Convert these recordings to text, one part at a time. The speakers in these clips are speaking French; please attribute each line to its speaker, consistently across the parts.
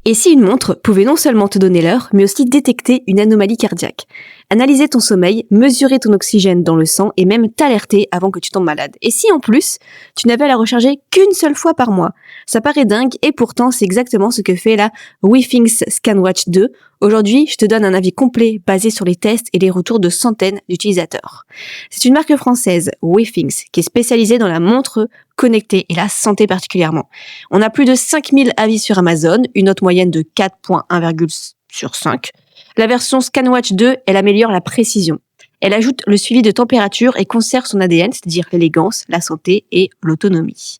Speaker 1: Et si une montre pouvait non seulement te donner l'heure, mais aussi détecter une anomalie cardiaque, analyser ton sommeil, mesurer ton oxygène dans le sang et même t'alerter avant que tu tombes malade. Et si en plus, tu n'avais à la recharger qu'une seule fois par mois? Ça paraît dingue et pourtant c'est exactement ce que fait la Withings ScanWatch 2. Aujourd'hui, je te donne un avis complet basé sur les tests et les retours de centaines d'utilisateurs. C'est une marque française, Withings, qui est spécialisée dans la montre connectée et la santé particulièrement. On a plus de 5000 avis sur Amazon, une note moyenne de 4.1 sur 5. La version ScanWatch 2, elle améliore la précision. Elle ajoute le suivi de température et conserve son ADN, c'est-à-dire l'élégance, la santé et l'autonomie.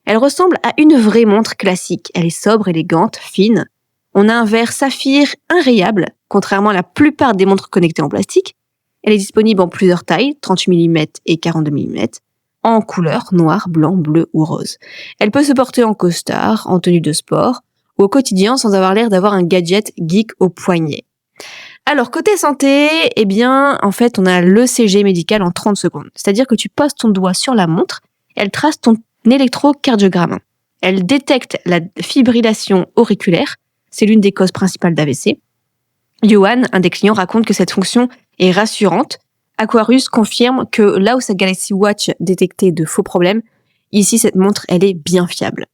Speaker 1: Elle ressemble à une vraie montre classique. Elle est sobre, élégante, fine. On a un verre saphir inrayable, contrairement à la plupart des montres connectées en plastique. Elle est disponible en plusieurs tailles, 38 mm et 42 mm, en couleurs noir, blanc, bleu ou rose. Elle peut se porter en costard, en tenue de sport ou au quotidien sans avoir l'air d'avoir un gadget geek au poignet. Alors, côté santé, eh bien, en fait, on a l'ECG médical en 30 secondes. C'est-à-dire que tu poses ton doigt sur la montre, elle trace ton électrocardiogramme. Elle détecte la fibrillation auriculaire, c'est l'une des causes principales d'AVC. Johan, un des clients, raconte que cette fonction est rassurante. Aquarius confirme que là où sa Galaxy Watch détectait de faux problèmes, ici, cette montre, elle est bien fiable.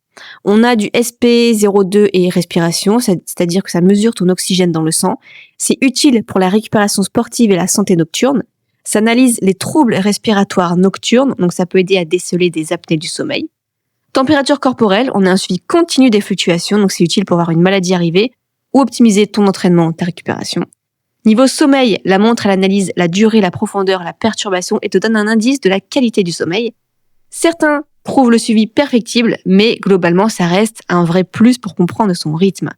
Speaker 1: On a du SP02 et respiration, c'est-à-dire que ça mesure ton oxygène dans le sang. C'est utile pour la récupération sportive et la santé nocturne. Ça analyse les troubles respiratoires nocturnes, donc ça peut aider à déceler des apnées du sommeil. Température corporelle, on a un suivi continu des fluctuations, donc c'est utile pour voir une maladie arriver ou optimiser ton entraînement, ta récupération. Niveau sommeil, la montre, elle analyse la durée, la profondeur, la perturbation et te donne un indice de la qualité du sommeil. Certains trouvent le suivi perfectible, mais globalement, ça reste un vrai plus pour comprendre son rythme.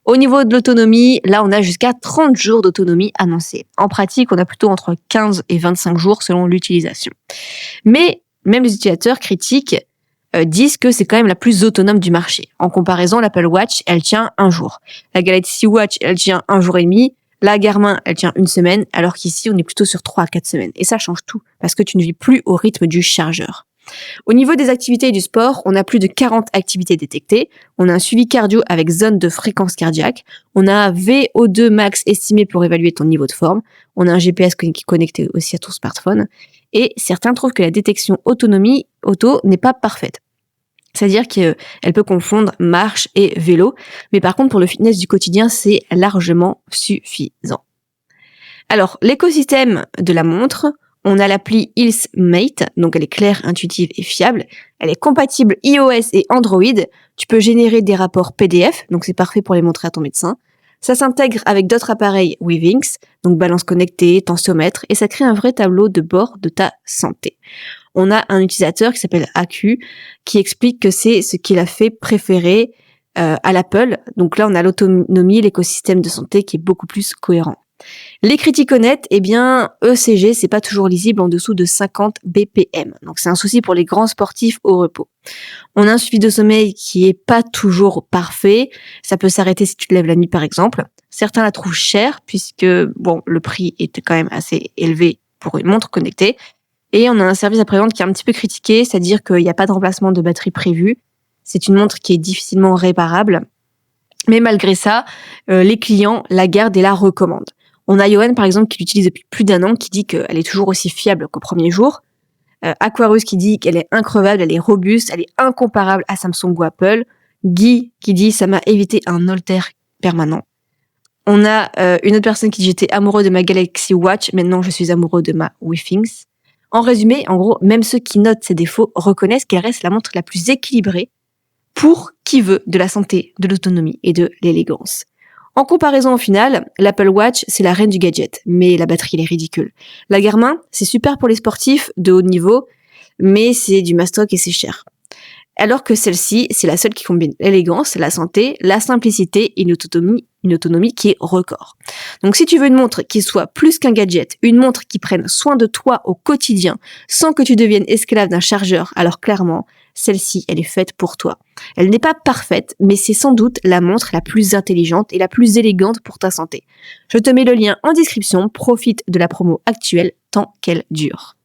Speaker 1: Au niveau de l'autonomie, là, on a jusqu'à 30 jours d'autonomie annoncée. En pratique, on a plutôt entre 15 et 25 jours selon l'utilisation. Mais même les utilisateurs critiques disent que c'est quand même la plus autonome du marché. En comparaison, l'Apple Watch, elle tient un jour. La Galaxy Watch, elle tient 1 jour et demi. La Garmin, elle tient 1 semaine, alors qu'ici, on est plutôt sur 3 à 4 semaines. Et ça change tout, parce que tu ne vis plus au rythme du chargeur. Au niveau des activités et du sport, on a plus de 40 activités détectées. On a un suivi cardio avec zone de fréquence cardiaque. On a un VO2 max estimé pour évaluer ton niveau de forme. On a un GPS qui est connecté aussi à ton smartphone. Et certains trouvent que la détection autonomie auto n'est pas parfaite. C'est-à-dire qu'elle peut confondre marche et vélo. Mais par contre, pour le fitness du quotidien, c'est largement suffisant. Alors, l'écosystème de la montre, on a l'appli HealthMate, donc elle est claire, intuitive et fiable. Elle est compatible iOS et Android. Tu peux générer des rapports PDF, donc c'est parfait pour les montrer à ton médecin. Ça s'intègre avec d'autres appareils Withings, donc balance connectée, tensiomètre, et ça crée un vrai tableau de bord de ta santé. On a un utilisateur qui s'appelle AQ, qui explique que c'est ce qu'il a fait préférer à l'Apple. Donc là, on a l'autonomie, l'écosystème de santé qui est beaucoup plus cohérent. Les critiques honnêtes, eh bien, ECG, c'est pas toujours lisible en dessous de 50 BPM. Donc, c'est un souci pour les grands sportifs au repos. On a un suivi de sommeil qui est pas toujours parfait. Ça peut s'arrêter si tu te lèves la nuit, par exemple. Certains la trouvent chère puisque, bon, le prix est quand même assez élevé pour une montre connectée. Et on a un service après-vente qui est un petit peu critiqué, c'est-à-dire qu'il n'y a pas de remplacement de batterie prévu. C'est une montre qui est difficilement réparable. Mais malgré ça, les clients la gardent et la recommandent. On a Johan, par exemple, qui l'utilise depuis plus d'1 an, qui dit qu'elle est toujours aussi fiable qu'au premier jour. Aquarius qui dit qu'elle est increvable, elle est robuste, elle est incomparable à Samsung ou Apple. Guy qui dit « ça m'a évité un holter permanent ». On a une autre personne qui dit « j'étais amoureux de ma Galaxy Watch, maintenant je suis amoureux de ma Withings ». En résumé, en gros, même ceux qui notent ses défauts reconnaissent qu'elle reste la montre la plus équilibrée pour qui veut de la santé, de l'autonomie et de l'élégance. En comparaison au final, l'Apple Watch, c'est la reine du gadget, mais la batterie, elle est ridicule. La Garmin, c'est super pour les sportifs de haut niveau, mais c'est du mastoc et c'est cher. Alors que celle-ci, c'est la seule qui combine l'élégance, la santé, la simplicité et une autonomie qui est record. Donc si tu veux une montre qui soit plus qu'un gadget, une montre qui prenne soin de toi au quotidien, sans que tu deviennes esclave d'un chargeur, alors clairement, celle-ci, elle est faite pour toi. Elle n'est pas parfaite, mais c'est sans doute la montre la plus intelligente et la plus élégante pour ta santé. Je te mets le lien en description, profite de la promo actuelle tant qu'elle dure.